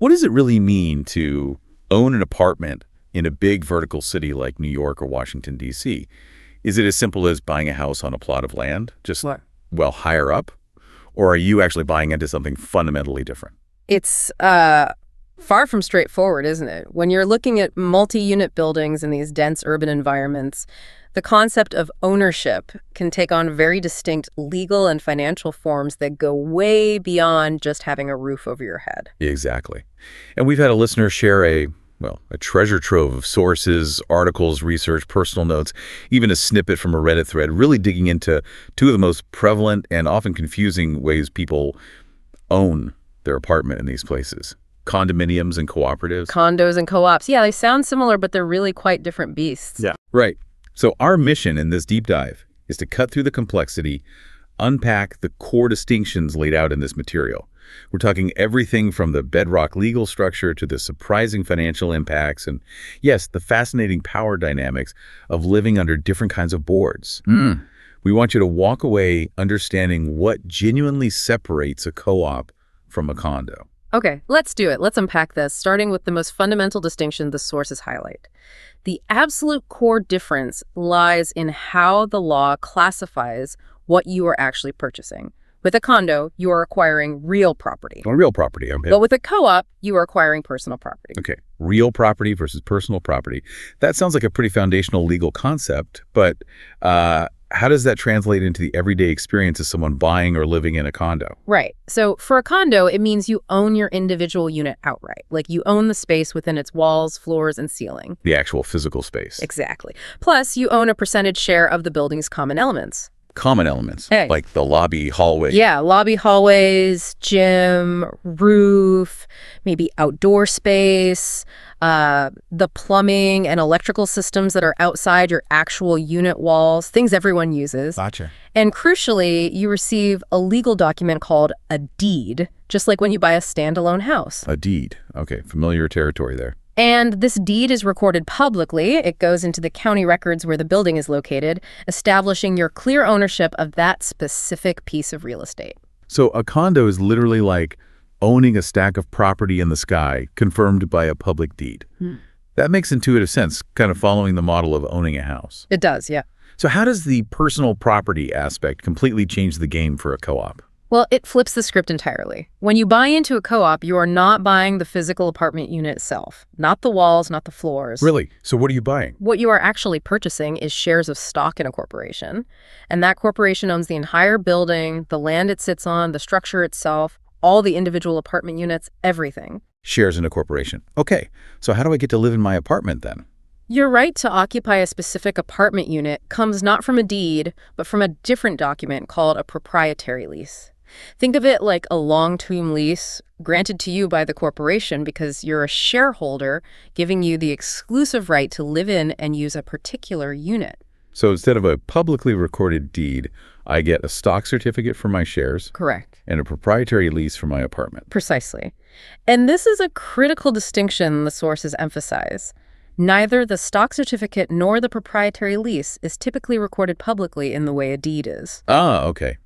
what does it really mean to own an apartment in a big vertical city like New York or Washington, D.C.? Is it as simple as buying a house on a plot of land, just, well, higher up? Or are you actually buying into something fundamentally different? It's far from straightforward, isn't it? When you're looking at multi-unit buildings in these dense urban environments, the concept of ownership can take on very distinct legal and financial forms that go way beyond just having a roof over your head. Exactly. And we've had a listener share a treasure trove of sources, articles, research, personal notes, even a snippet from a Reddit thread, really digging into two of the most prevalent and often confusing ways people own their apartment in these places. Condominiums and cooperatives. Condos and co-ops. Yeah, they sound similar, but they're really quite different beasts. Yeah. Right. So our mission in this deep dive is to cut through the complexity, unpack the core distinctions laid out in this material. We're talking everything from the bedrock legal structure to the surprising financial impacts and, yes, the fascinating power dynamics of living under different kinds of boards. We want you to walk away understanding what genuinely separates a co-op from a condo. Okay, let's do it. Let's unpack this, starting with the most fundamental distinction the sources highlight. The absolute core difference lies in how the law classifies what you are actually purchasing. With a condo, you are acquiring real property. Oh, real property. Okay. But with a co-op, you are acquiring personal property. Okay, real property versus personal property. That sounds like a pretty foundational legal concept, but how does that translate into the everyday experience of someone buying or living in a condo? Right. So for a condo, it means you own your individual unit outright. Like you own the space within its walls, floors, and ceiling. The actual physical space. Exactly. Plus, you own a percentage share of the building's common elements. Common elements, like the lobby, hallway. Yeah, lobby, hallways, gym, roof, maybe outdoor space, the plumbing and electrical systems that are outside your actual unit walls, things everyone uses. Gotcha. And crucially, you receive a legal document called a deed, just like when you buy a standalone house. A deed. Okay, familiar territory there. And this deed is recorded publicly. It goes into the county records where the building is located, establishing your clear ownership of that specific piece of real estate. So a condo is literally like owning a stack of property in the sky, confirmed by a public deed. That makes intuitive sense, kind of following the model of owning a house. It does, yeah. So how does the personal property aspect completely change the game for a co-op? Well, it flips the script entirely. When you buy into a co-op, you are not buying the physical apartment unit itself. Not the walls, not the floors. Really? So what are you buying? What you are actually purchasing is shares of stock in a corporation. And that corporation owns the entire building, the land it sits on, the structure itself, all the individual apartment units, everything. Shares in a corporation. Okay, so how do I get to live in my apartment then? Your right to occupy a specific apartment unit comes not from a deed, but from a different document called a proprietary lease. Think of it like a long-term lease granted to you by the corporation because you're a shareholder, giving you the exclusive right to live in and use a particular unit. So instead of a publicly recorded deed, I get a stock certificate for my shares. Correct. And a proprietary lease for my apartment. Precisely. And this is a critical distinction the sources emphasize. Neither the stock certificate nor the proprietary lease is typically recorded publicly in the way a deed is. Ah, okay.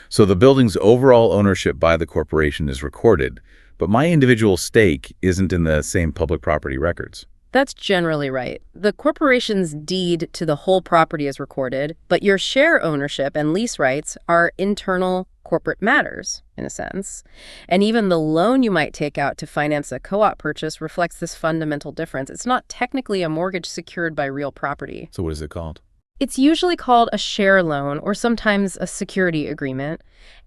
So the building's overall ownership by the corporation is recorded, but my individual stake isn't in the same public property records. That's generally right. The corporation's deed to the whole property is recorded, but your share ownership and lease rights are internal corporate matters, in a sense. And even the loan you might take out to finance a co-op purchase reflects this fundamental difference. It's not technically a mortgage secured by real property. So what is it called? It's usually called a share loan or sometimes a security agreement,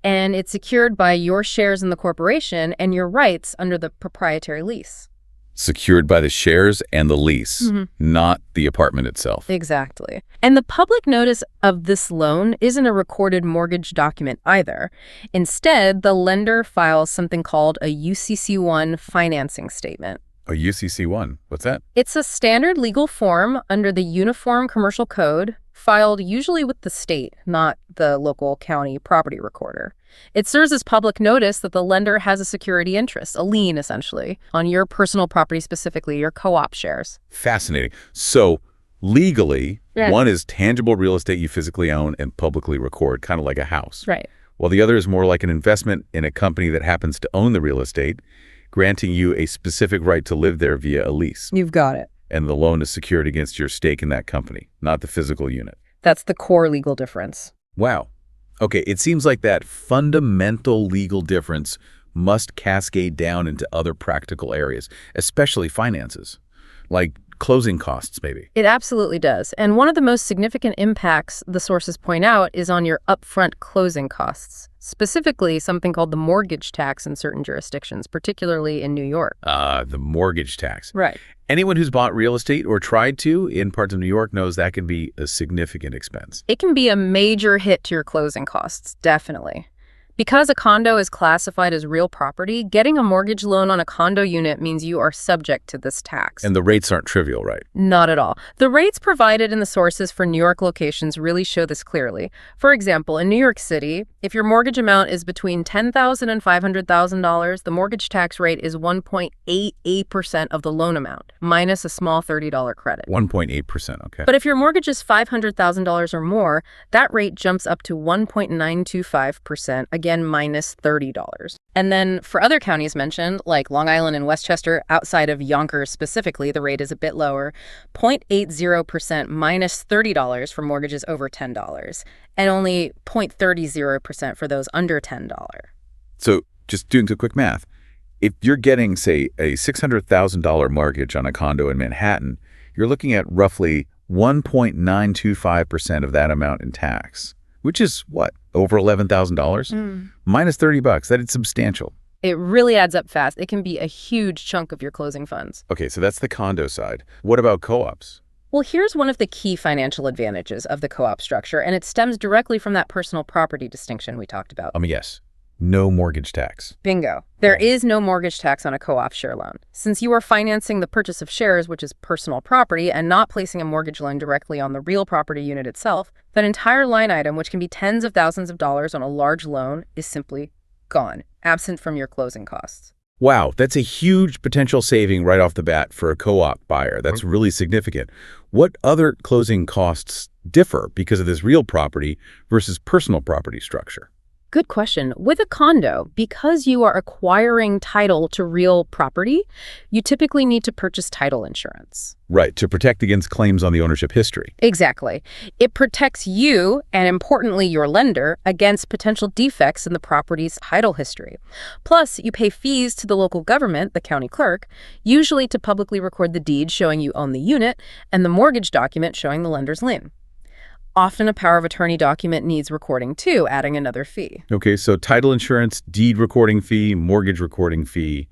and it's secured by your shares in the corporation and your rights under the proprietary lease. Secured by the shares and the lease, not the apartment itself. Exactly. And the public notice of this loan isn't a recorded mortgage document either. Instead, the lender files something called a UCC-1 financing statement. A UCC-1? What's that? It's a standard legal form under the Uniform Commercial Code, filed usually with the state, not the local county property recorder. It serves as public notice that the lender has a security interest, a lien essentially, on your personal property, specifically your co-op shares. Fascinating. So legally, one is tangible real estate you physically own and publicly record, kind of like a house. Right. While the other is more like an investment in a company that happens to own the real estate, granting you a specific right to live there via a lease. You've got it. And the loan is secured against your stake in that company, not the physical unit. That's the core legal difference. Wow. Okay, it seems like that fundamental legal difference must cascade down into other practical areas, especially finances, like closing costs, maybe. It absolutely does. And one of the most significant impacts the sources point out is on your upfront closing costs, specifically something called the mortgage tax in certain jurisdictions, particularly in New York. The mortgage tax. Right. Anyone who's bought real estate or tried to in parts of New York knows that can be a significant expense. It can be a major hit to your closing costs, definitely. Because a condo is classified as real property, getting a mortgage loan on a condo unit means you are subject to this tax. And the rates aren't trivial, right? Not at all. The rates provided in the sources for New York locations really show this clearly. For example, in New York City, if your mortgage amount is between $10,000 and $500,000, the mortgage tax rate is 1.88% of the loan amount, minus a small $30 credit. 1.8%, okay. But if your mortgage is $500,000 or more, that rate jumps up to 1.925%, again, minus $30. And then for other counties mentioned, like Long Island and Westchester, outside of Yonkers specifically, the rate is a bit lower, 0.80% minus $30 for mortgages over $10, and only 0.30% for those under $10. So just doing some quick math, if you're getting, say, a $600,000 mortgage on a condo in Manhattan, you're looking at roughly 1.925% of that amount in tax, which is what? Over $11,000? Minus $30. That is substantial. It really adds up fast. It can be a huge chunk of your closing funds. Okay, so that's the condo side. What about co-ops? Well, here's one of the key financial advantages of the co-op structure, and it stems directly from that personal property distinction we talked about. Yes. No mortgage tax. Bingo. There is no mortgage tax on a co-op share loan. Since you are financing the purchase of shares, which is personal property, and not placing a mortgage loan directly on the real property unit itself, that entire line item, which can be tens of thousands of dollars on a large loan, is simply gone, absent from your closing costs. Wow, that's a huge potential saving right off the bat for a co-op buyer. That's really significant. What other closing costs differ because of this real property versus personal property structure? Good question. With a condo, because you are acquiring title to real property, you typically need to purchase title insurance. Right, to protect against claims on the ownership history. Exactly. It protects you, and importantly your lender, against potential defects in the property's title history. Plus, you pay fees to the local government, the county clerk, usually to publicly record the deed showing you own the unit and the mortgage document showing the lender's lien. Often a power of attorney document needs recording too, adding another fee. Okay, so title insurance, deed recording fee, mortgage recording fee.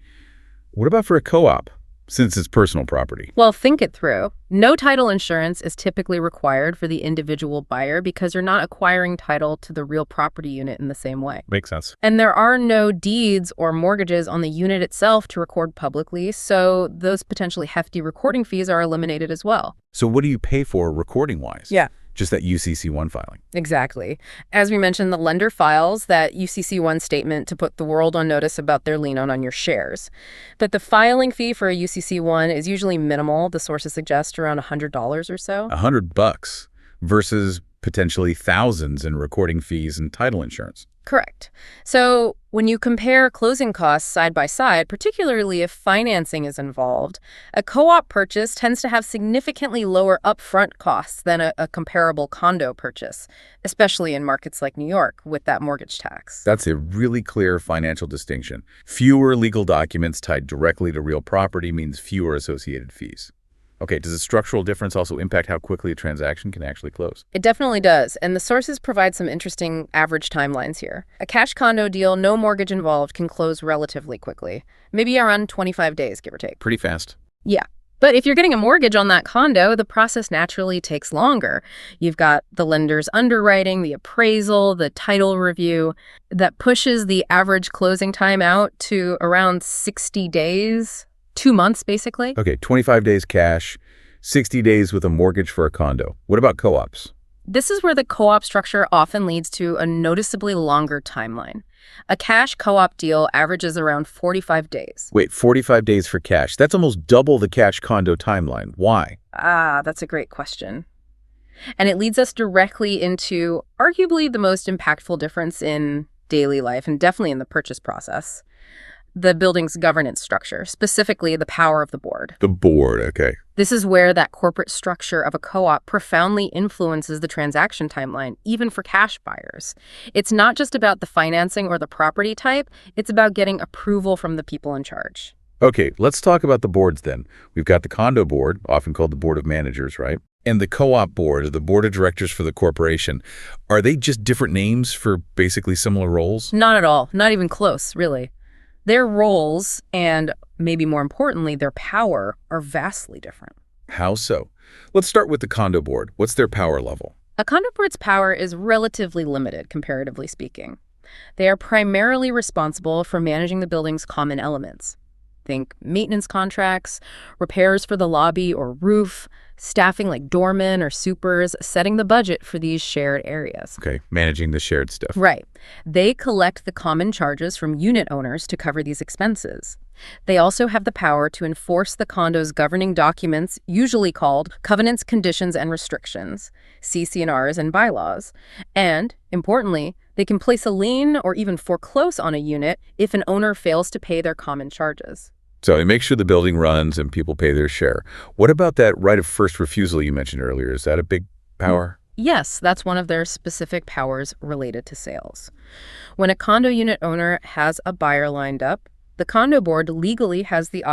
What about for a co-op, since it's personal property? Well, think it through. No title insurance is typically required for the individual buyer because you're not acquiring title to the real property unit in the same way. Makes sense. And there are no deeds or mortgages on the unit itself to record publicly, so those potentially hefty recording fees are eliminated as well. So what do you pay for recording-wise? Yeah. Just that UCC1 filing. Exactly. As we mentioned, the lender files that UCC1 statement to put the world on notice about their lien on your shares. But the filing fee for a UCC1 is usually minimal. The sources suggest around $100 or so. $100 versus potentially thousands in recording fees and title insurance. Correct. So when you compare closing costs side by side, particularly if financing is involved, a co-op purchase tends to have significantly lower upfront costs than a comparable condo purchase, especially in markets like New York with that mortgage tax. That's a really clear financial distinction. Fewer legal documents tied directly to real property means fewer associated fees. Okay, does the structural difference also impact how quickly a transaction can actually close? It definitely does, and the sources provide some interesting average timelines here. A cash condo deal, no mortgage involved, can close relatively quickly, maybe around 25 days, give or take. Pretty fast. Yeah. But if you're getting a mortgage on that condo, the process naturally takes longer. You've got the lender's underwriting, the appraisal, the title review. That pushes the average closing time out to around 60 days. 2 months, basically. Okay, 25 days cash, 60 days with a mortgage for a condo. What about co-ops? This is where the co-op structure often leads to a noticeably longer timeline. A cash co-op deal averages around 45 days. Wait, 45 days for cash. That's almost double the cash condo timeline. Why? That's a great question. And it leads us directly into arguably the most impactful difference in daily life and definitely in the purchase process. the building's governance structure, specifically the power of the board. The board, okay. This is where that corporate structure of a co-op profoundly influences the transaction timeline, even for cash buyers. It's not just about the financing or the property type, it's about getting approval from the people in charge. Okay, let's talk about the boards then. We've got the condo board, often called the board of managers, right? And the co-op board, or the board of directors for the corporation. Are they just different names for basically similar roles? Not at all. Not even close, really. Their roles, and maybe more importantly, their power, are vastly different. How so? Let's start with the condo board. What's their power level? A condo board's power is relatively limited, comparatively speaking. They are primarily responsible for managing the building's common elements. Think maintenance contracts, repairs for the lobby or roof, staffing like doormen or supers, setting the budget for these shared areas. Okay, managing the shared stuff. Right. They collect the common charges from unit owners to cover these expenses. They also have the power to enforce the condo's governing documents, usually called covenants, conditions, and restrictions, CC&Rs, and bylaws. And, importantly, they can place a lien or even foreclose on a unit if an owner fails to pay their common charges. So they make sure the building runs and people pay their share. What about that right of first refusal you mentioned earlier? Is that a big power? Yes, that's one of their specific powers related to sales. When a condo unit owner has a buyer lined up, the condo board legally has the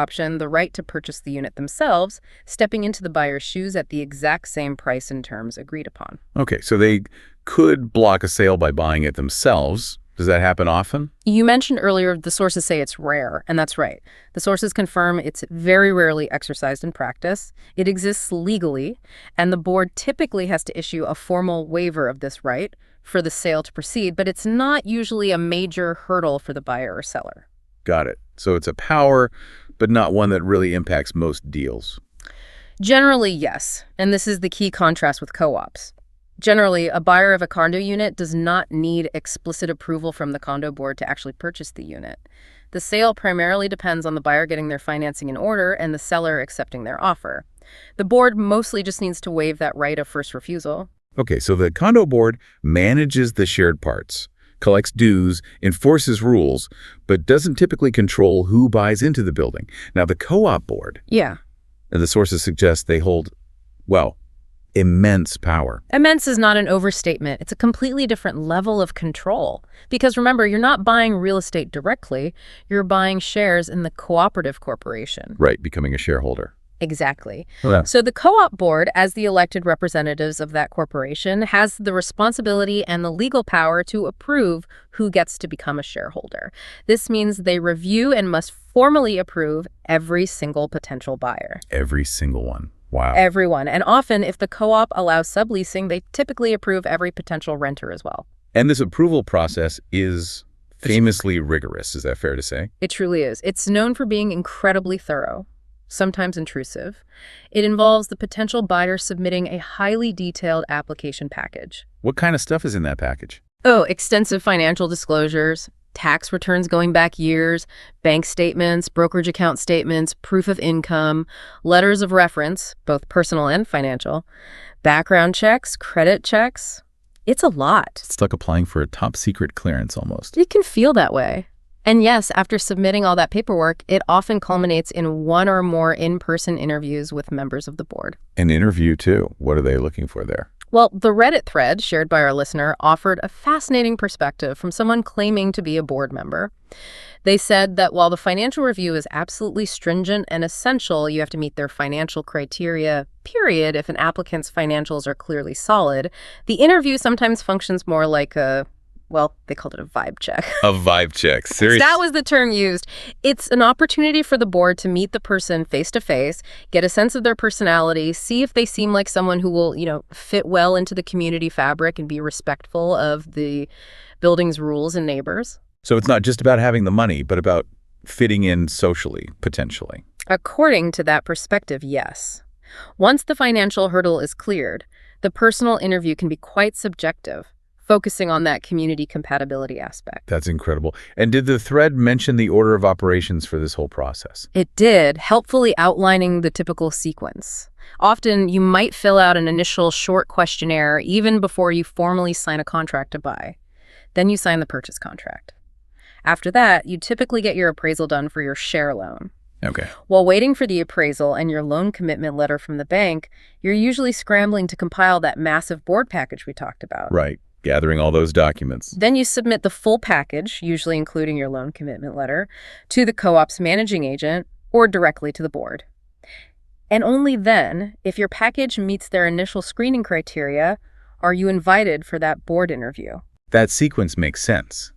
right to purchase the unit themselves, stepping into the buyer's shoes at the exact same price and terms agreed upon. Okay, so they could block a sale by buying it themselves. Does that happen often? You mentioned earlier the sources say it's rare, and that's right. The sources confirm it's very rarely exercised in practice. It exists legally, and the board typically has to issue a formal waiver of this right for the sale to proceed, but it's not usually a major hurdle for the buyer or seller. Got it. So it's a power, but not one that really impacts most deals. Generally, yes, and this is the key contrast with co-ops. Generally, a buyer of a condo unit does not need explicit approval from the condo board to actually purchase the unit. The sale primarily depends on the buyer getting their financing in order and the seller accepting their offer. The board mostly just needs to waive that right of first refusal. Okay, so the condo board manages the shared parts, collects dues, enforces rules, but doesn't typically control who buys into the building. Now, the co-op board, Yeah. and the sources suggest they hold, well, immense power. Immense is not an overstatement. It's a completely different level of control. Because remember, you're not buying real estate directly. You're buying shares in the cooperative corporation. Right, becoming a shareholder. Exactly. Yeah. So the co-op board, as the elected representatives of that corporation, has the responsibility and the legal power to approve who gets to become a shareholder. This means they review and must formally approve every single potential buyer. Every single one. Wow. Everyone. And often, if the co-op allows subleasing, they typically approve every potential renter as well. And this approval process is famously rigorous. Is that fair to say? It truly is. It's known for being incredibly thorough, sometimes intrusive. It involves the potential buyer submitting a highly detailed application package. What kind of stuff is in that package? Oh, extensive financial disclosures, tax returns going back years, bank statements, brokerage account statements, proof of income, letters of reference, both personal and financial, background checks, credit checks. It's a lot. It's like applying for a top secret clearance almost. It can feel that way. And yes, after submitting all that paperwork, it often culminates in one or more in-person interviews with members of the board. An interview, too. What are they looking for there? Well, the Reddit thread shared by our listener offered a fascinating perspective from someone claiming to be a board member. They said that while the financial review is absolutely stringent and essential, you have to meet their financial criteria, period, if an applicant's financials are clearly solid, the interview sometimes functions more like they called it a vibe check. A vibe check. Seriously? That was the term used. It's an opportunity for the board to meet the person face to face, get a sense of their personality, see if they seem like someone who will, fit well into the community fabric and be respectful of the building's rules and neighbors. So it's not just about having the money, but about fitting in socially, potentially. According to that perspective, yes. Once the financial hurdle is cleared, the personal interview can be quite subjective, focusing on that community compatibility aspect. That's incredible. And did the thread mention the order of operations for this whole process? It did, helpfully outlining the typical sequence. Often, you might fill out an initial short questionnaire even before you formally sign a contract to buy. Then you sign the purchase contract. After that, you typically get your appraisal done for your share loan. Okay. While waiting for the appraisal and your loan commitment letter from the bank, you're usually scrambling to compile that massive board package we talked about. Right. Gathering all those documents. Then you submit the full package, usually including your loan commitment letter, to the co-op's managing agent or directly to the board. And only then, if your package meets their initial screening criteria, are you invited for that board interview. That sequence makes sense.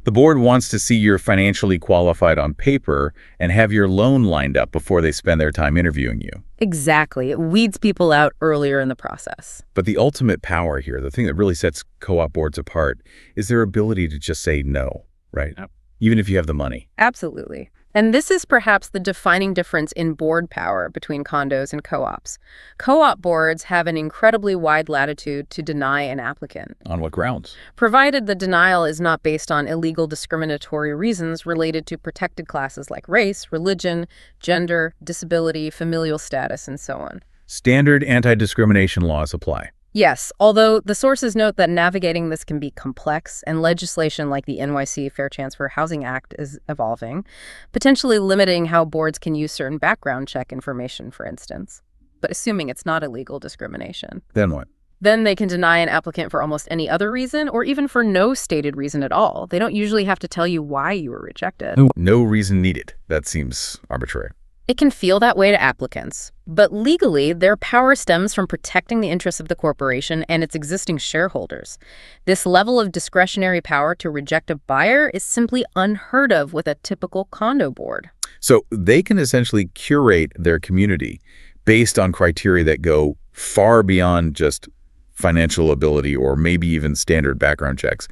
The board wants to see you're financially qualified on paper and have your loan lined up before they spend their time interviewing you. Exactly. It weeds people out earlier in the process. But the ultimate power here, the thing that really sets co-op boards apart, is their ability to just say no, right? Yep. Even if you have the money. Absolutely. And this is perhaps the defining difference in board power between condos and co-ops. Co-op boards have an incredibly wide latitude to deny an applicant, On what grounds? provided the denial is not based on illegal discriminatory reasons related to protected classes like race, religion, gender, disability, familial status, and so on. Standard anti-discrimination laws apply. Yes, although the sources note that navigating this can be complex and legislation like the NYC Fair Transfer Housing Act is evolving, potentially limiting how boards can use certain background check information, for instance. But assuming it's not illegal discrimination. Then what? Then they can deny an applicant for almost any other reason or even for no stated reason at all. They don't usually have to tell you why you were rejected. No reason needed. That seems arbitrary. It can feel that way to applicants, but legally, their power stems from protecting the interests of the corporation and its existing shareholders. This level of discretionary power to reject a buyer is simply unheard of with a typical condo board. So they can essentially curate their community based on criteria that go far beyond just financial ability or maybe even standard background checks.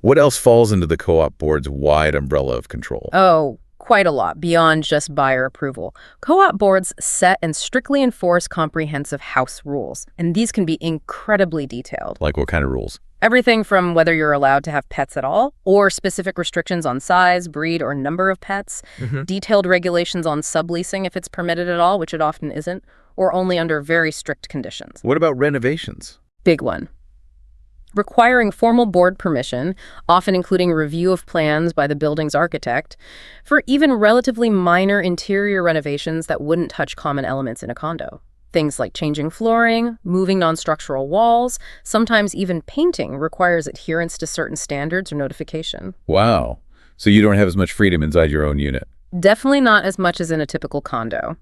What else falls into the co-op board's wide umbrella of control? Oh, quite a lot beyond just buyer approval. Co-op boards set and strictly enforce comprehensive house rules, and these can be incredibly detailed. Like what kind of rules? Everything from whether you're allowed to have pets at all, or specific restrictions on size, breed, or number of pets, detailed regulations on subleasing if it's permitted at all, which it often isn't, or only under very strict conditions. What about renovations? Big one. Requiring formal board permission, often including review of plans by the building's architect, for even relatively minor interior renovations that wouldn't touch common elements in a condo. Things like changing flooring, moving non-structural walls, sometimes even painting requires adherence to certain standards or notification. Wow. So you don't have as much freedom inside your own unit. Definitely not as much as in a typical condo.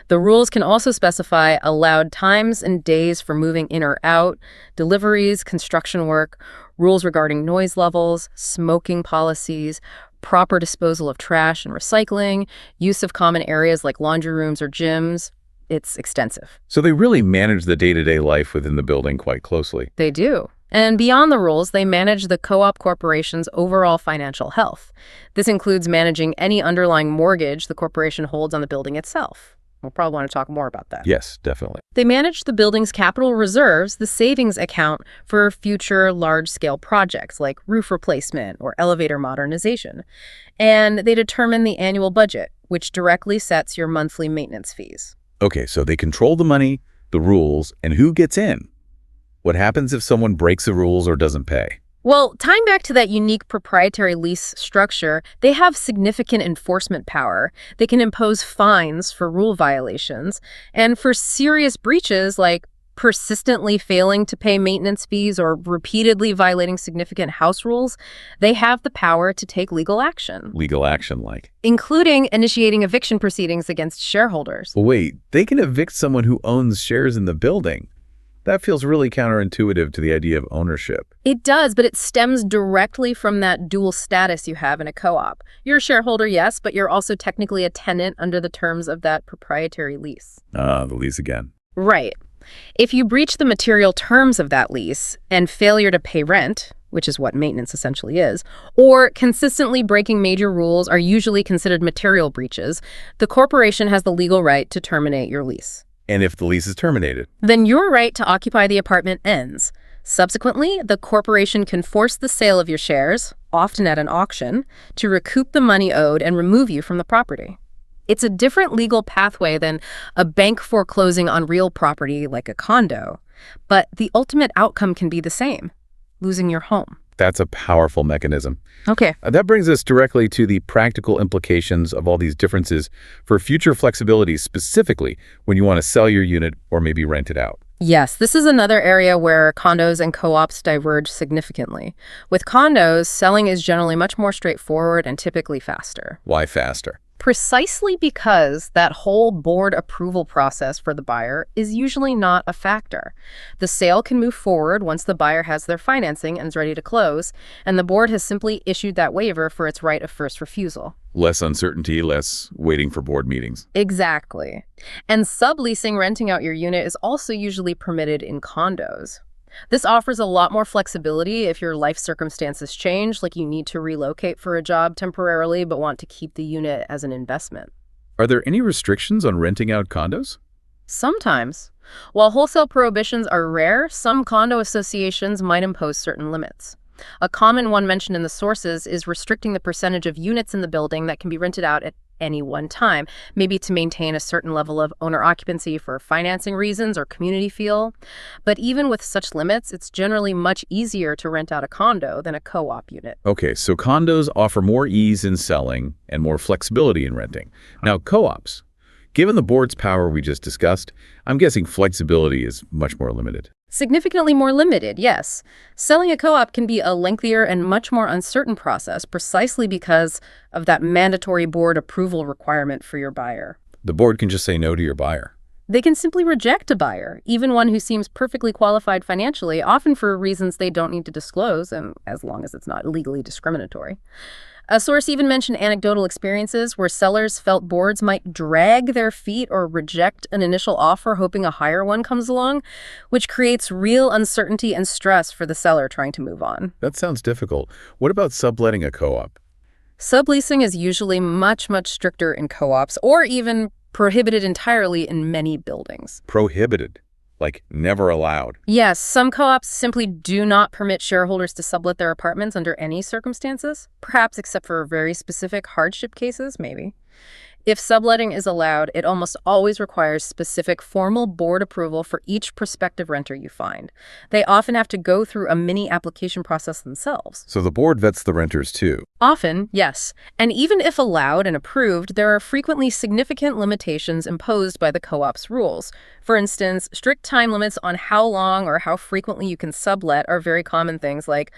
The rules can also specify allowed times and days for moving in or out, deliveries, construction work, rules regarding noise levels, smoking policies, proper disposal of trash and recycling, use of common areas like laundry rooms or gyms. It's extensive. So they really manage the day-to-day life within the building quite closely. They do. And beyond the rules, they manage the co-op corporation's overall financial health. This includes managing any underlying mortgage the corporation holds on the building itself. We'll probably want to talk more about that. Yes, definitely. They manage the building's capital reserves, the savings account for future large-scale projects like roof replacement or elevator modernization. And they determine the annual budget, which directly sets your monthly maintenance fees. Okay, so they control the money, the rules, and who gets in. What happens if someone breaks the rules or doesn't pay? Well, tying back to that unique proprietary lease structure, they have significant enforcement power. They can impose fines for rule violations. And for serious breaches like persistently failing to pay maintenance fees or repeatedly violating significant house rules, they have the power to take legal action. Legal action like? Including initiating eviction proceedings against shareholders. Well, wait, they can evict someone who owns shares in the building. That feels really counterintuitive to the idea of ownership. It does, but it stems directly from that dual status you have in a co-op. You're a shareholder, yes, but you're also technically a tenant under the terms of that proprietary lease. The lease again. Right. If you breach the material terms of that lease and failure to pay rent, which is what maintenance essentially is, or consistently breaking major rules are usually considered material breaches, the corporation has the legal right to terminate your lease. And if the lease is terminated? Then your right to occupy the apartment ends. Subsequently, the corporation can force the sale of your shares, often at an auction, to recoup the money owed and remove you from the property. It's a different legal pathway than a bank foreclosing on real property like a condo, but the ultimate outcome can be the same: losing your home. That's a powerful mechanism. Okay. That brings us directly to the practical implications of all these differences for future flexibility, specifically when you want to sell your unit or maybe rent it out. Yes, this is another area where condos and co-ops diverge significantly. With condos, selling is generally much more straightforward and typically faster. Why faster? Precisely because that whole board approval process for the buyer is usually not a factor. The sale can move forward once the buyer has their financing and is ready to close, and the board has simply issued that waiver for its right of first refusal. Less uncertainty, less waiting for board meetings. Exactly. And subleasing, renting out your unit, is also usually permitted in condos. This offers a lot more flexibility if your life circumstances change, like you need to relocate for a job temporarily but want to keep the unit as an investment. Are there any restrictions on renting out condos? Sometimes. While wholesale prohibitions are rare, some condo associations might impose certain limits. A common one mentioned in the sources is restricting the percentage of units in the building that can be rented out at any one time, maybe to maintain a certain level of owner occupancy for financing reasons or community feel. But even with such limits, it's generally much easier to rent out a condo than a co-op unit. Okay, so condos offer more ease in selling and more flexibility in renting. Now, co-ops. Given the board's power we just discussed, I'm guessing flexibility is much more limited. Significantly more limited, yes. Selling a co-op can be a lengthier and much more uncertain process precisely because of that mandatory board approval requirement for your buyer. The board can just say no to your buyer. They can simply reject a buyer, even one who seems perfectly qualified financially, often for reasons they don't need to disclose, and as long as it's not legally discriminatory. A source even mentioned anecdotal experiences where sellers felt boards might drag their feet or reject an initial offer hoping a higher one comes along, which creates real uncertainty and stress for the seller trying to move on. That sounds difficult. What about subletting a co-op? Subleasing is usually much, much stricter in co-ops, or even prohibited entirely in many buildings. Prohibited. Like never allowed. Yes, some co-ops simply do not permit shareholders to sublet their apartments under any circumstances, perhaps except for very specific hardship cases, maybe. If subletting is allowed, it almost always requires specific formal board approval for each prospective renter you find. They often have to go through a mini application process themselves. So the board vets the renters too. Often, yes. And even if allowed and approved, there are frequently significant limitations imposed by the co-op's rules. For instance, strict time limits on how long or how frequently you can sublet are very common things like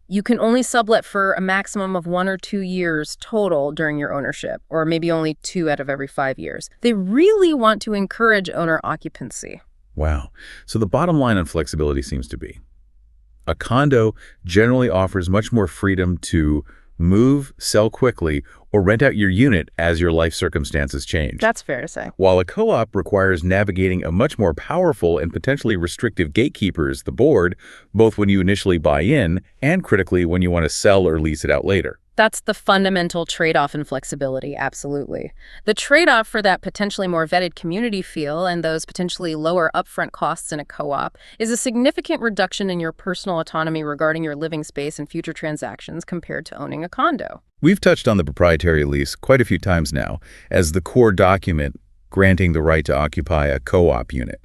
you can only sublet for a maximum of 1 or 2 years total during your ownership, or maybe only 2 out of every 5 years. They really want to encourage owner occupancy. Wow. So the bottom line on flexibility seems to be a condo generally offers much more freedom to move, sell quickly, or rent out your unit as your life circumstances change. That's fair to say. While a co-op requires navigating a much more powerful and potentially restrictive gatekeepers, the board, both when you initially buy in and critically when you want to sell or lease it out later. That's the fundamental trade-off in flexibility, absolutely. The trade-off for that potentially more vetted community feel and those potentially lower upfront costs in a co-op is a significant reduction in your personal autonomy regarding your living space and future transactions compared to owning a condo. We've touched on the proprietary lease quite a few times now as the core document granting the right to occupy a co-op unit.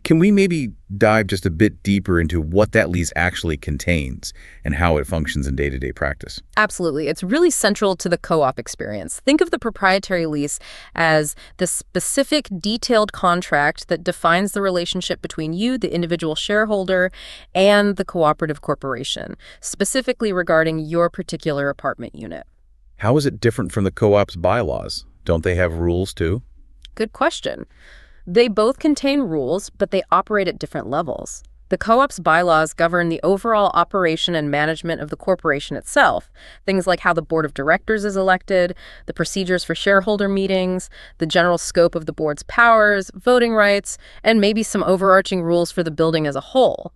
Can we maybe dive just a bit deeper into what that lease actually contains and how it functions in day-to-day practice? Absolutely. It's really central to the co-op experience. Think of the proprietary lease as the specific, detailed contract that defines the relationship between you, the individual shareholder, and the cooperative corporation, specifically regarding your particular apartment unit. How is it different from the co-op's bylaws? Don't they have rules too? Good question. They both contain rules, but they operate at different levels. The co-op's bylaws govern the overall operation and management of the corporation itself, things like how the board of directors is elected, the procedures for shareholder meetings, the general scope of the board's powers, voting rights, and maybe some overarching rules for the building as a whole.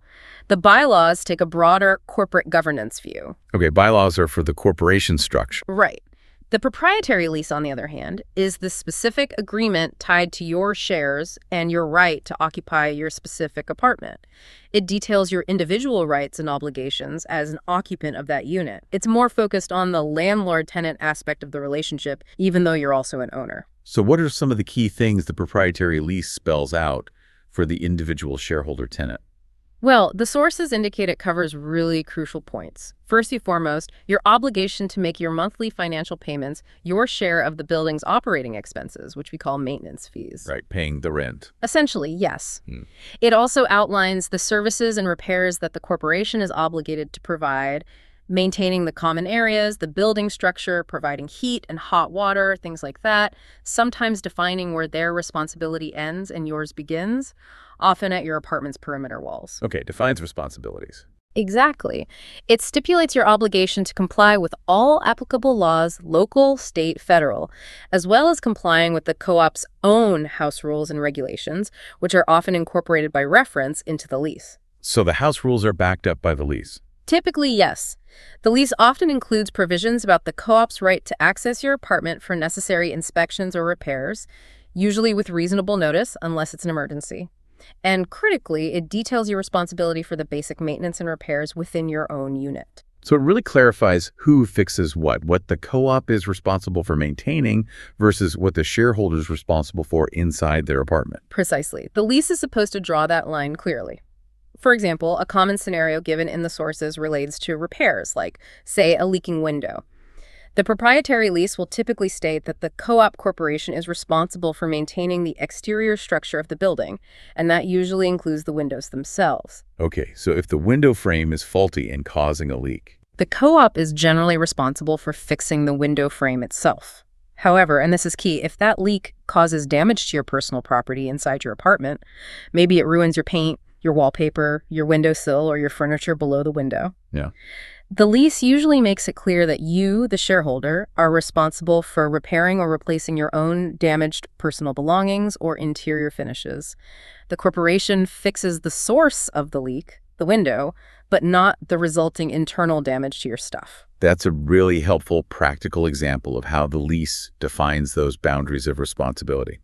The bylaws take a broader corporate governance view. Okay, bylaws are for the corporation structure. Right. The proprietary lease, on the other hand, is the specific agreement tied to your shares and your right to occupy your specific apartment. It details your individual rights and obligations as an occupant of that unit. It's more focused on the landlord-tenant aspect of the relationship, even though you're also an owner. So what are some of the key things the proprietary lease spells out for the individual shareholder tenant? Well, the sources indicate it covers really crucial points. First and foremost, your obligation to make your monthly financial payments your share of the building's operating expenses, which we call maintenance fees. Right, paying the rent. Essentially, yes. Hmm. It also outlines the services and repairs that the corporation is obligated to provide, maintaining the common areas, the building structure, providing heat and hot water, things like that, sometimes defining where their responsibility ends and yours begins, often at your apartment's perimeter walls. Okay, defines responsibilities. Exactly. It stipulates your obligation to comply with all applicable laws, local, state, federal, as well as complying with the co-op's own house rules and regulations, which are often incorporated by reference into the lease. So the house rules are backed up by the lease. Typically, yes. The lease often includes provisions about the co-op's right to access your apartment for necessary inspections or repairs, usually with reasonable notice unless it's an emergency. And critically, it details your responsibility for the basic maintenance and repairs within your own unit. So it really clarifies who fixes what the co-op is responsible for maintaining versus what the shareholder is responsible for inside their apartment. Precisely. The lease is supposed to draw that line clearly. For example, a common scenario given in the sources relates to repairs, like, say, a leaking window. The proprietary lease will typically state that the co-op corporation is responsible for maintaining the exterior structure of the building, and that usually includes the windows themselves. Okay, so if the window frame is faulty and causing a leak. The co-op is generally responsible for fixing the window frame itself. However, and this is key, if that leak causes damage to your personal property inside your apartment, maybe it ruins your paint, your wallpaper, your windowsill, or your furniture below the window. Yeah. The lease usually makes it clear that you, the shareholder, are responsible for repairing or replacing your own damaged personal belongings or interior finishes. The corporation fixes the source of the leak, the window, but not the resulting internal damage to your stuff. That's a really helpful practical example of how the lease defines those boundaries of responsibility.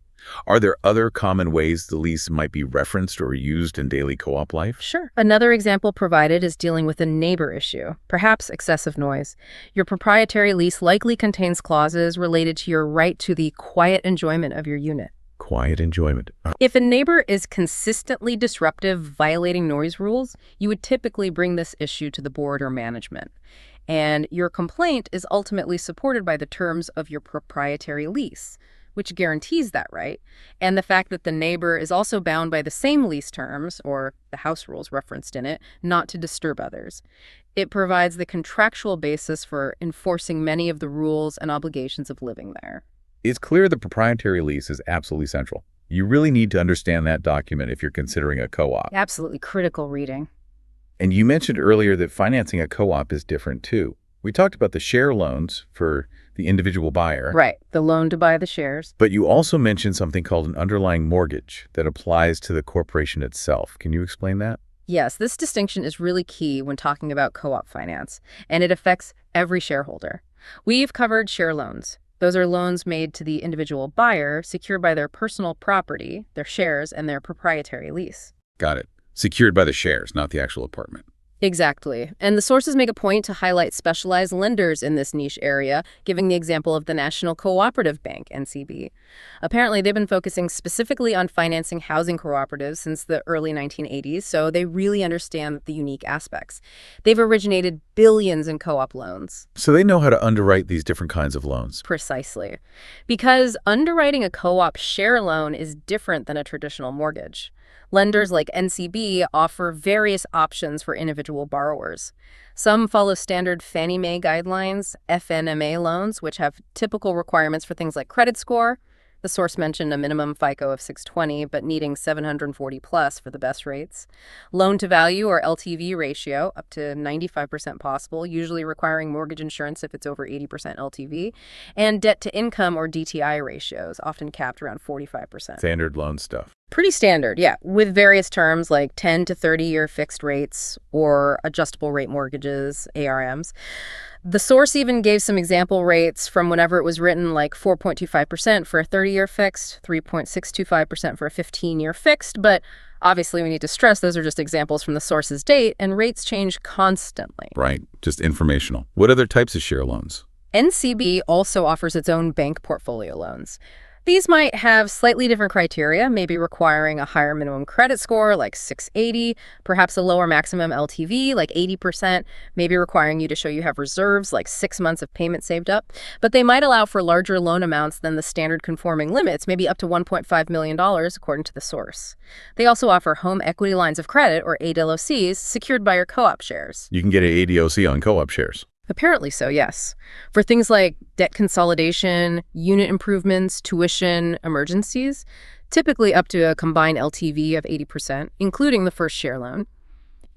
Are there other common ways the lease might be referenced or used in daily co-op life? Sure. Another example provided is dealing with a neighbor issue, perhaps excessive noise. Your proprietary lease likely contains clauses related to your right to the quiet enjoyment of your unit. Quiet enjoyment. If a neighbor is consistently disruptive, violating noise rules, you would typically bring this issue to the board or management. And your complaint is ultimately supported by the terms of your proprietary lease, which guarantees that right, and the fact that the neighbor is also bound by the same lease terms, or the house rules referenced in it, not to disturb others. It provides the contractual basis for enforcing many of the rules and obligations of living there. It's clear the proprietary lease is absolutely central. You really need to understand that document if you're considering a co-op. Absolutely critical reading. And you mentioned earlier that financing a co-op is different too. We talked about the share loans for the individual buyer. Right, the loan to buy the shares. But you also mentioned something called an underlying mortgage that applies to the corporation itself. Can you explain that? Yes, this distinction is really key when talking about co-op finance, and it affects every shareholder. We've covered share loans. Those are loans made to the individual buyer secured by their personal property, their shares, and their proprietary lease. Got it. Secured by the shares, not the actual apartment. Exactly. And the sources make a point to highlight specialized lenders in this niche area, giving the example of the National Cooperative Bank, NCB. Apparently, they've been focusing specifically on financing housing cooperatives since the early 1980s, so they really understand the unique aspects. They've originated billions in co-op loans. So they know how to underwrite these different kinds of loans. Precisely. Because underwriting a co-op share loan is different than a traditional mortgage. Lenders like NCB offer various options for individual borrowers. Some follow standard Fannie Mae guidelines, FNMA loans, which have typical requirements for things like credit score. The source mentioned a minimum FICO of 620, but needing 740 plus for the best rates. Loan to value or LTV ratio, up to 95% possible, usually requiring mortgage insurance if it's over 80% LTV. And debt to income or DTI ratios, often capped around 45%. Standard loan stuff. Pretty standard, yeah, with various terms like 10 to 30-year fixed rates or adjustable rate mortgages, ARMs. The source even gave some example rates from whenever it was written, like 4.25% for a 30-year fixed, 3.625% for a 15-year fixed, but obviously we need to stress those are just examples from the source's date, and rates change constantly. Right, just informational. What other types of share loans? NCB also offers its own bank portfolio loans. These might have slightly different criteria, maybe requiring a higher minimum credit score, like 680, perhaps a lower maximum LTV, like 80%, maybe requiring you to show you have reserves, like 6 months of payment saved up. But they might allow for larger loan amounts than the standard conforming limits, maybe up to $1.5 million, according to the source. They also offer home equity lines of credit, or ADLOCs, secured by your co-op shares. You can get an ADOC on co-op shares. Apparently so, yes. For things like debt consolidation, unit improvements, tuition, emergencies, typically up to a combined LTV of 80%, including the first share loan.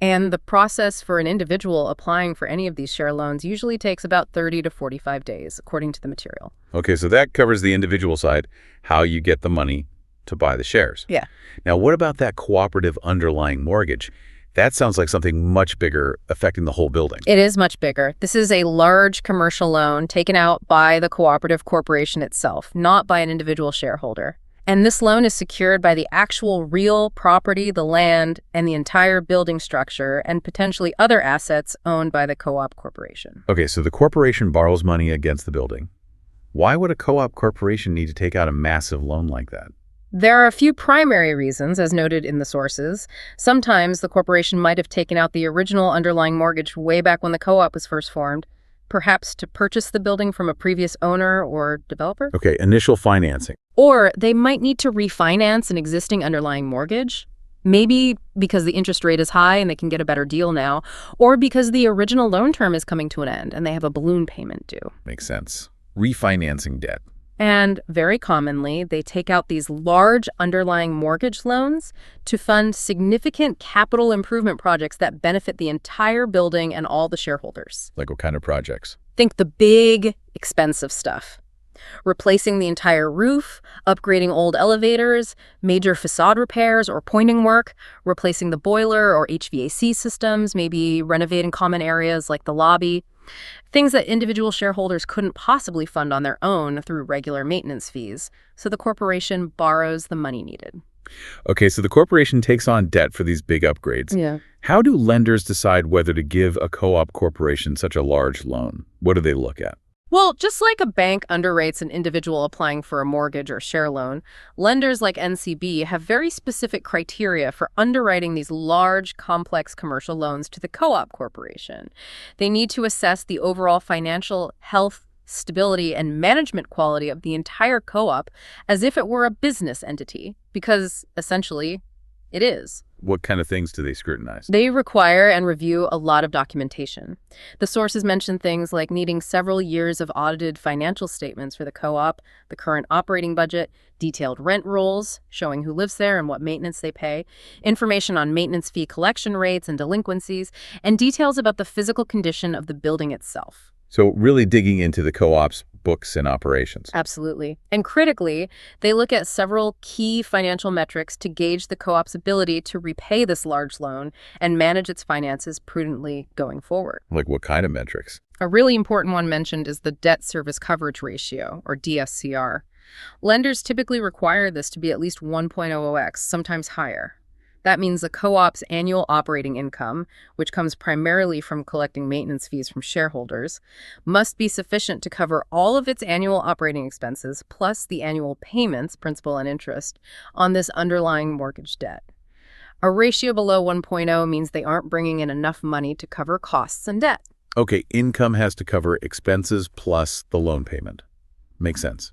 And the process for an individual applying for any of these share loans usually takes about 30 to 45 days, according to the material. Okay, so that covers the individual side, how you get the money to buy the shares. Yeah. Now, what about that cooperative underlying mortgage? That sounds like something much bigger, affecting the whole building. It is much bigger. This is a large commercial loan taken out by the cooperative corporation itself, not by an individual shareholder. And this loan is secured by the actual real property, the land, and the entire building structure, and potentially other assets owned by the co-op corporation. Okay, so the corporation borrows money against the building. Why would a co-op corporation need to take out a massive loan like that? There are a few primary reasons, as noted in the sources. Sometimes the corporation might have taken out the original underlying mortgage way back when the co-op was first formed, perhaps to purchase the building from a previous owner or developer. Okay, initial financing. Or they might need to refinance an existing underlying mortgage, maybe because the interest rate is high and they can get a better deal now, or because the original loan term is coming to an end and they have a balloon payment due. Makes sense. Refinancing debt. And very commonly, they take out these large underlying mortgage loans to fund significant capital improvement projects that benefit the entire building and all the shareholders. Like what kind of projects? Think the big, expensive stuff. Replacing the entire roof, upgrading old elevators, major facade repairs or pointing work, replacing the boiler or HVAC systems, maybe renovating common areas like the lobby. Things that individual shareholders couldn't possibly fund on their own through regular maintenance fees, so the corporation borrows the money needed. Okay, so the corporation takes on debt for these big upgrades. Yeah. How do lenders decide whether to give a co-op corporation such a large loan? What do they look at? Well, just like a bank underwrites an individual applying for a mortgage or share loan, lenders like NCB have very specific criteria for underwriting these large, complex commercial loans to the co-op corporation. They need to assess the overall financial health, stability, and management quality of the entire co-op as if it were a business entity, because essentially it is. What kind of things do they scrutinize? They require and review a lot of documentation. The sources mention things like needing several years of audited financial statements for the co-op, the current operating budget, detailed rent rolls showing who lives there and what maintenance they pay, information on maintenance fee collection rates and delinquencies, and details about the physical condition of the building itself. So really digging into the co-op's books and operations. Absolutely. And critically, they look at several key financial metrics to gauge the co-op's ability to repay this large loan and manage its finances prudently going forward. Like what kind of metrics? A really important one mentioned is the debt service coverage ratio, or DSCR. Lenders typically require this to be at least 1.00x, sometimes higher. That means the co-op's annual operating income, which comes primarily from collecting maintenance fees from shareholders, must be sufficient to cover all of its annual operating expenses plus the annual payments, principal and interest, on this underlying mortgage debt. A ratio below 1.0 means they aren't bringing in enough money to cover costs and debt. Okay, income has to cover expenses plus the loan payment. Makes sense.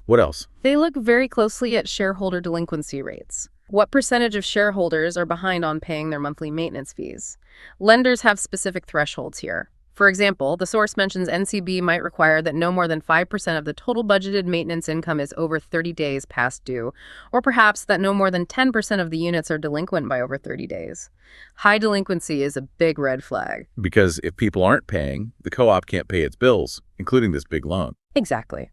What else? They look very closely at shareholder delinquency rates. What percentage of shareholders are behind on paying their monthly maintenance fees? Lenders have specific thresholds here. For example, the source mentions NCB might require that no more than 5% of the total budgeted maintenance income is over 30 days past due, or perhaps that no more than 10% of the units are delinquent by over 30 days. High delinquency is a big red flag. Because if people aren't paying, the co-op can't pay its bills, including this big loan. Exactly.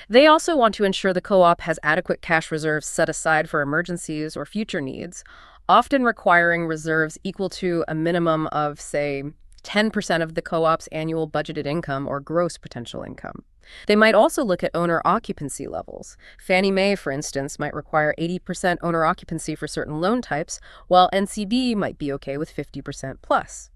They also want to ensure the co-op has adequate cash reserves set aside for emergencies or future needs, often requiring reserves equal to a minimum of, say, 10% of the co-op's annual budgeted income or gross potential income. They might also look at owner occupancy levels. Fannie Mae, for instance, might require 80% owner occupancy for certain loan types, while NCB might be okay with 50% plus.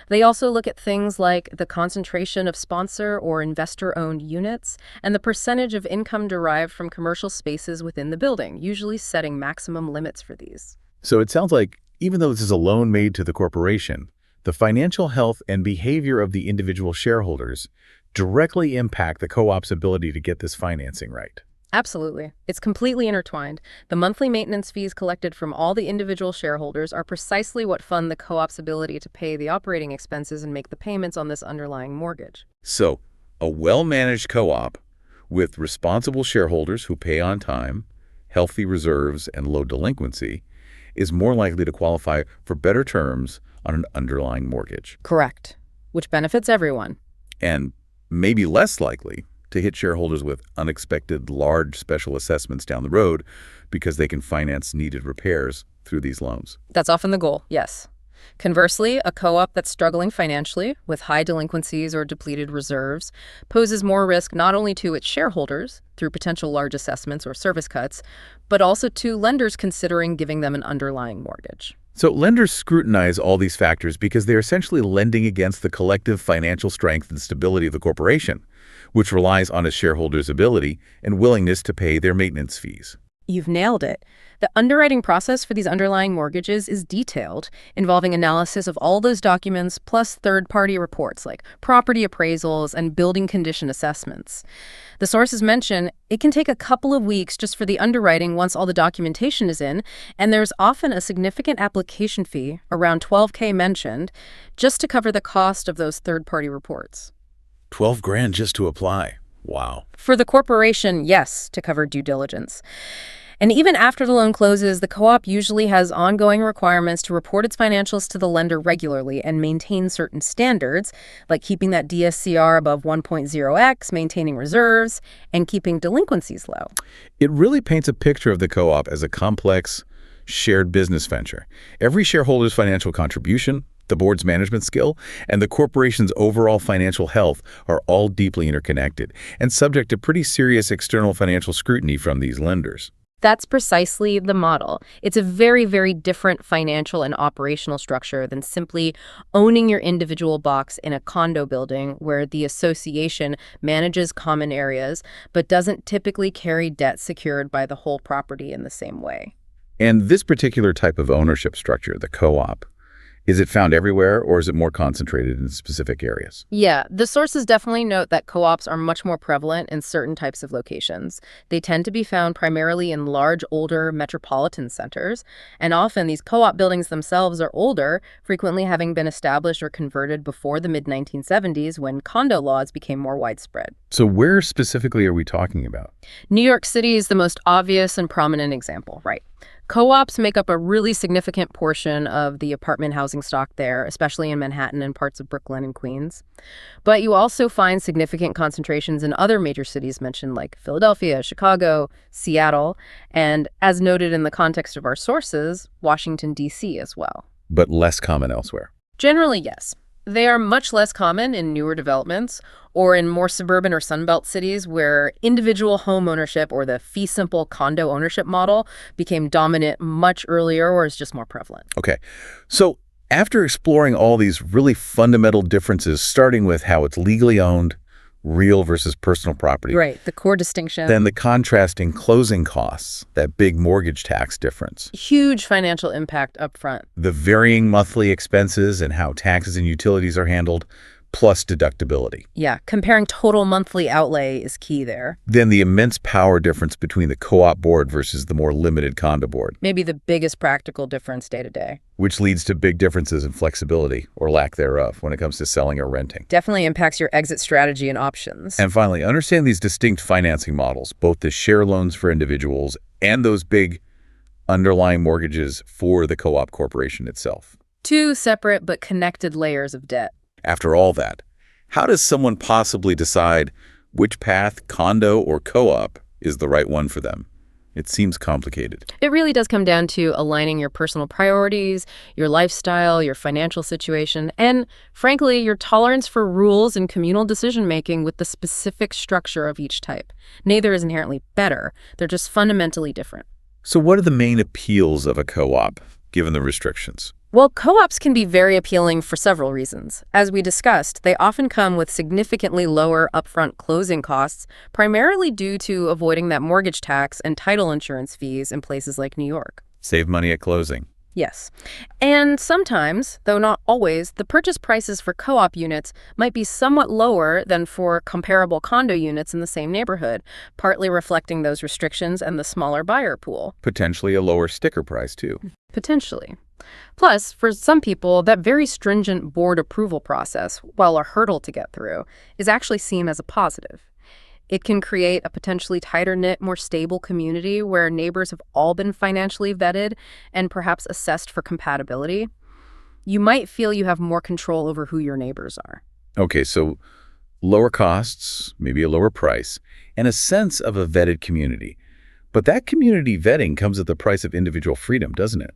They also look at things like the concentration of sponsor or investor-owned units and the percentage of income derived from commercial spaces within the building, usually setting maximum limits for these. So it sounds like even though this is a loan made to the corporation, the financial health and behavior of the individual shareholders directly impact the co-op's ability to get this financing right. Absolutely. It's completely intertwined. The monthly maintenance fees collected from all the individual shareholders are precisely what fund the co-op's ability to pay the operating expenses and make the payments on this underlying mortgage. So a well-managed co-op with responsible shareholders who pay on time, healthy reserves, and low delinquency is more likely to qualify for better terms on an underlying mortgage. Correct. Which benefits everyone. And maybe less likely to hit shareholders with unexpected large special assessments down the road because they can finance needed repairs through these loans. That's often the goal, yes. Conversely, a co-op that's struggling financially with high delinquencies or depleted reserves poses more risk not only to its shareholders through potential large assessments or service cuts, but also to lenders considering giving them an underlying mortgage. So lenders scrutinize all these factors because they're essentially lending against the collective financial strength and stability of the corporation, which relies on its shareholders' ability and willingness to pay their maintenance fees. You've nailed it. The underwriting process for these underlying mortgages is detailed, involving analysis of all those documents plus third-party reports like property appraisals and building condition assessments. The sources mention it can take a couple of weeks just for the underwriting once all the documentation is in, and there's often a significant application fee, around $12K mentioned, just to cover the cost of those third-party reports. 12 grand just to apply. Wow. For the corporation, yes, to cover due diligence. And even after the loan closes, the co-op usually has ongoing requirements to report its financials to the lender regularly and maintain certain standards, like keeping that DSCR above 1.0x, maintaining reserves, and keeping delinquencies low. It really paints a picture of the co-op as a complex, shared business venture. Every shareholder's financial contribution, the board's management skill, and the corporation's overall financial health are all deeply interconnected and subject to pretty serious external financial scrutiny from these lenders. That's precisely the model. It's a very, very different financial and operational structure than simply owning your individual box in a condo building where the association manages common areas but doesn't typically carry debt secured by the whole property in the same way. And this particular type of ownership structure, the co-op, is it found everywhere, or is it more concentrated in specific areas? Yeah, the sources definitely note that co-ops are much more prevalent in certain types of locations. They tend to be found primarily in large, older metropolitan centers, and often these co-op buildings themselves are older, frequently having been established or converted before the mid-1970s when condo laws became more widespread. So where specifically are we talking about? New York City is the most obvious and prominent example, right? Co-ops make up a really significant portion of the apartment housing stock there, especially in Manhattan and parts of Brooklyn and Queens. But you also find significant concentrations in other major cities mentioned like Philadelphia, Chicago, Seattle, and as noted in the context of our sources, Washington, D.C. as well. But less common elsewhere. Generally, yes. They are much less common in newer developments or in more suburban or Sunbelt cities where individual home ownership or the fee simple condo ownership model became dominant much earlier or is just more prevalent. Okay, so after exploring all these really fundamental differences, starting with how it's legally owned, real versus personal property. Right, the core distinction. Then the contrasting closing costs, that big mortgage tax difference. Huge financial impact up front. The varying monthly expenses and how taxes and utilities are handled, plus deductibility. Yeah, comparing total monthly outlay is key there. Then the immense power difference between the co-op board versus the more limited condo board. Maybe the biggest practical difference day to day. Which leads to big differences in flexibility, or lack thereof, when it comes to selling or renting. Definitely impacts your exit strategy and options. And finally, understand these distinct financing models, both the share loans for individuals and those big underlying mortgages for the co-op corporation itself. Two separate but connected layers of debt. After all that, how does someone possibly decide which path, condo or co-op, is the right one for them? It seems complicated. It really does come down to aligning your personal priorities, your lifestyle, your financial situation, and, frankly, your tolerance for rules and communal decision-making with the specific structure of each type. Neither is inherently better. They're just fundamentally different. So what are the main appeals of a co-op, given the restrictions? Well, co-ops can be very appealing for several reasons. As we discussed, they often come with significantly lower upfront closing costs, primarily due to avoiding that mortgage tax and title insurance fees in places like New York. Save money at closing. Yes. And sometimes, though not always, the purchase prices for co-op units might be somewhat lower than for comparable condo units in the same neighborhood, partly reflecting those restrictions and the smaller buyer pool. Potentially a lower sticker price, too. Potentially. Plus, for some people, that very stringent board approval process, while a hurdle to get through, is actually seen as a positive. It can create a potentially tighter-knit, more stable community where neighbors have all been financially vetted and perhaps assessed for compatibility. You might feel you have more control over who your neighbors are. Okay, so lower costs, maybe a lower price, and a sense of a vetted community. But that community vetting comes at the price of individual freedom, doesn't it?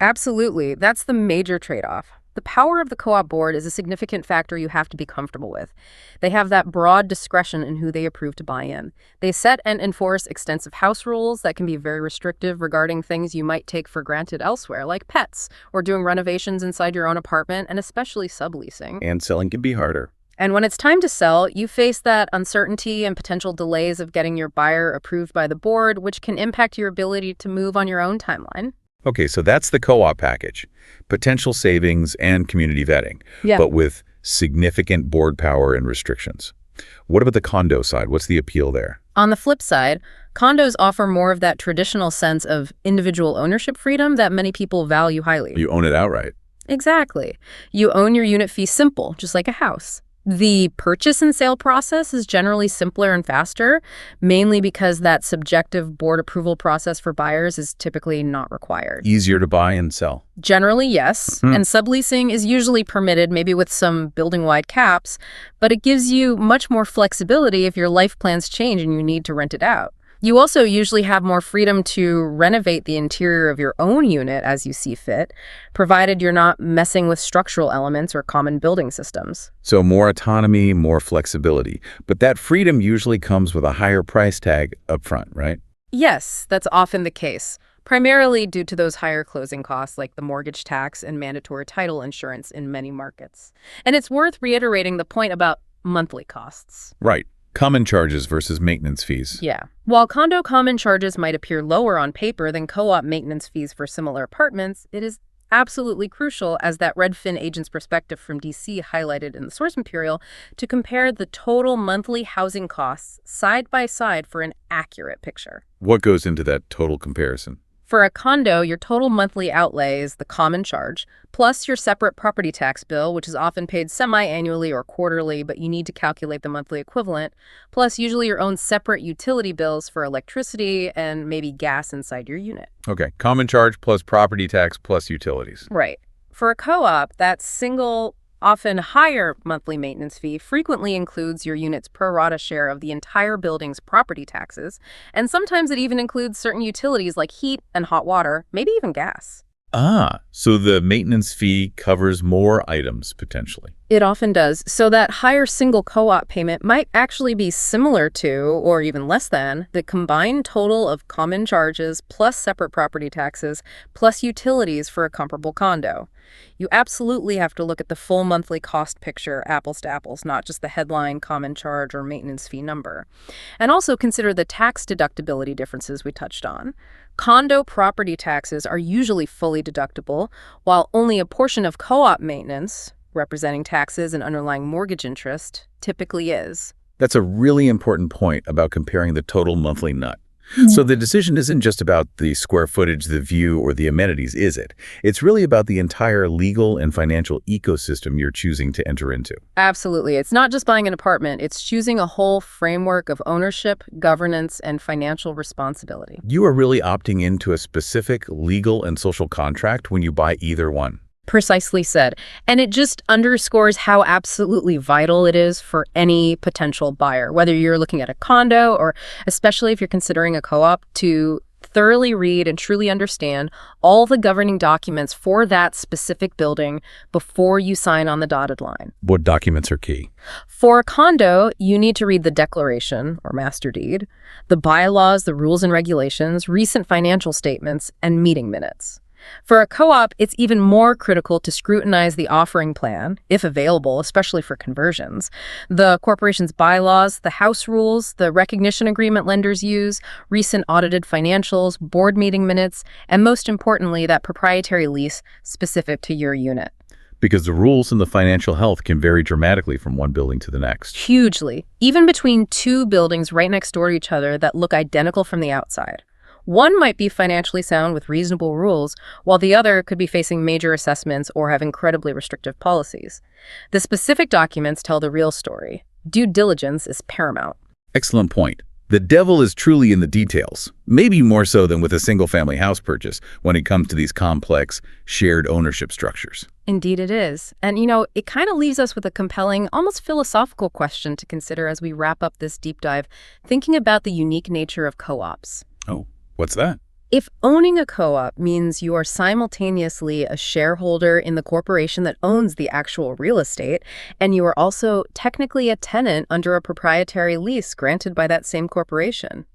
Absolutely. That's the major trade-off. The power of the co-op board is a significant factor you have to be comfortable with. They have that broad discretion in who they approve to buy in. They set and enforce extensive house rules that can be very restrictive regarding things you might take for granted elsewhere, like pets, or doing renovations inside your own apartment, and especially subleasing. And selling can be harder. And when it's time to sell, you face that uncertainty and potential delays of getting your buyer approved by the board, which can impact your ability to move on your own timeline. Okay, so that's the co-op package. Potential savings and community vetting, but with significant board power and restrictions. What about the condo side? What's the appeal there? On the flip side, condos offer more of that traditional sense of individual ownership freedom that many people value highly. You own it outright. Exactly. You own your unit fee simple, just like a house. The purchase and sale process is generally simpler and faster, mainly because that subjective board approval process for buyers is typically not required. Easier to buy and sell. Generally, yes. And subleasing is usually permitted, maybe with some building-wide caps, but it gives you much more flexibility if your life plans change and you need to rent it out. You also usually have more freedom to renovate the interior of your own unit as you see fit, provided you're not messing with structural elements or common building systems. So more autonomy, more flexibility. But that freedom usually comes with a higher price tag up front, right? Yes, that's often the case, primarily due to those higher closing costs like the mortgage tax and mandatory title insurance in many markets. And it's worth reiterating the point about monthly costs. Right. Common charges versus maintenance fees. Yeah. While condo common charges might appear lower on paper than co-op maintenance fees for similar apartments, it is absolutely crucial, as that Redfin agent's perspective from DC highlighted in the source material, to compare the total monthly housing costs side by side for an accurate picture. What goes into that total comparison? For a condo, your total monthly outlay is the common charge, plus your separate property tax bill, which is often paid semi-annually or quarterly, but you need to calculate the monthly equivalent, plus usually your own separate utility bills for electricity and maybe gas inside your unit. Okay, common charge plus property tax plus utilities. Right. For a co-op, that single, often higher monthly maintenance fee frequently includes your unit's pro rata share of the entire building's property taxes, and sometimes it even includes certain utilities like heat and hot water, maybe even gas. Ah, so the maintenance fee covers more items, potentially. It often does. So that higher single co-op payment might actually be similar to, or even less than, the combined total of common charges plus separate property taxes plus utilities for a comparable condo. You absolutely have to look at the full monthly cost picture, apples to apples, not just the headline common charge or maintenance fee number. And also consider the tax deductibility differences we touched on. Condo property taxes are usually fully deductible, while only a portion of co-op maintenance, representing taxes and underlying mortgage interest, typically is. That's a really important point about comparing the total monthly nut. So the decision isn't just about the square footage, the view, or the amenities, is it? It's really about the entire legal and financial ecosystem you're choosing to enter into. Absolutely. It's not just buying an apartment. It's choosing a whole framework of ownership, governance, and financial responsibility. You are really opting into a specific legal and social contract when you buy either one. Precisely said. And it just underscores how absolutely vital it is for any potential buyer, whether you're looking at a condo or especially if you're considering a co-op, to thoroughly read and truly understand all the governing documents for that specific building before you sign on the dotted line. What documents are key? For a condo, you need to read the declaration or master deed, the bylaws, the rules and regulations, recent financial statements, and meeting minutes. For a co-op, it's even more critical to scrutinize the offering plan, if available, especially for conversions, the corporation's bylaws, the house rules, the recognition agreement lenders use, recent audited financials, board meeting minutes, and most importantly, that proprietary lease specific to your unit. Because the rules and the financial health can vary dramatically from one building to the next. Hugely, even between two buildings right next door to each other that look identical from the outside. One might be financially sound with reasonable rules, while the other could be facing major assessments or have incredibly restrictive policies. The specific documents tell the real story. Due diligence is paramount. Excellent point. The devil is truly in the details, maybe more so than with a single-family house purchase when it comes to these complex, shared ownership structures. Indeed it is. And, it kind of leaves us with a compelling, almost philosophical question to consider as we wrap up this deep dive, thinking about the unique nature of co-ops. Oh, what's that? If owning a co-op means you are simultaneously a shareholder in the corporation that owns the actual real estate, and you are also technically a tenant under a proprietary lease granted by that same corporation,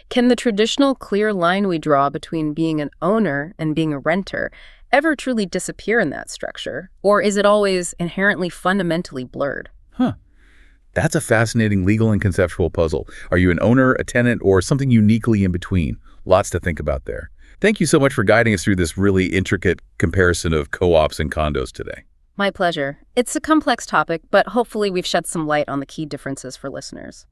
can the traditional clear line we draw between being an owner and being a renter ever truly disappear in that structure? Or is it always inherently fundamentally blurred? That's a fascinating legal and conceptual puzzle. Are you an owner, a tenant, or something uniquely in between? Lots to think about there. Thank you so much for guiding us through this really intricate comparison of co-ops and condos today. My pleasure. It's a complex topic, but hopefully we've shed some light on the key differences for listeners.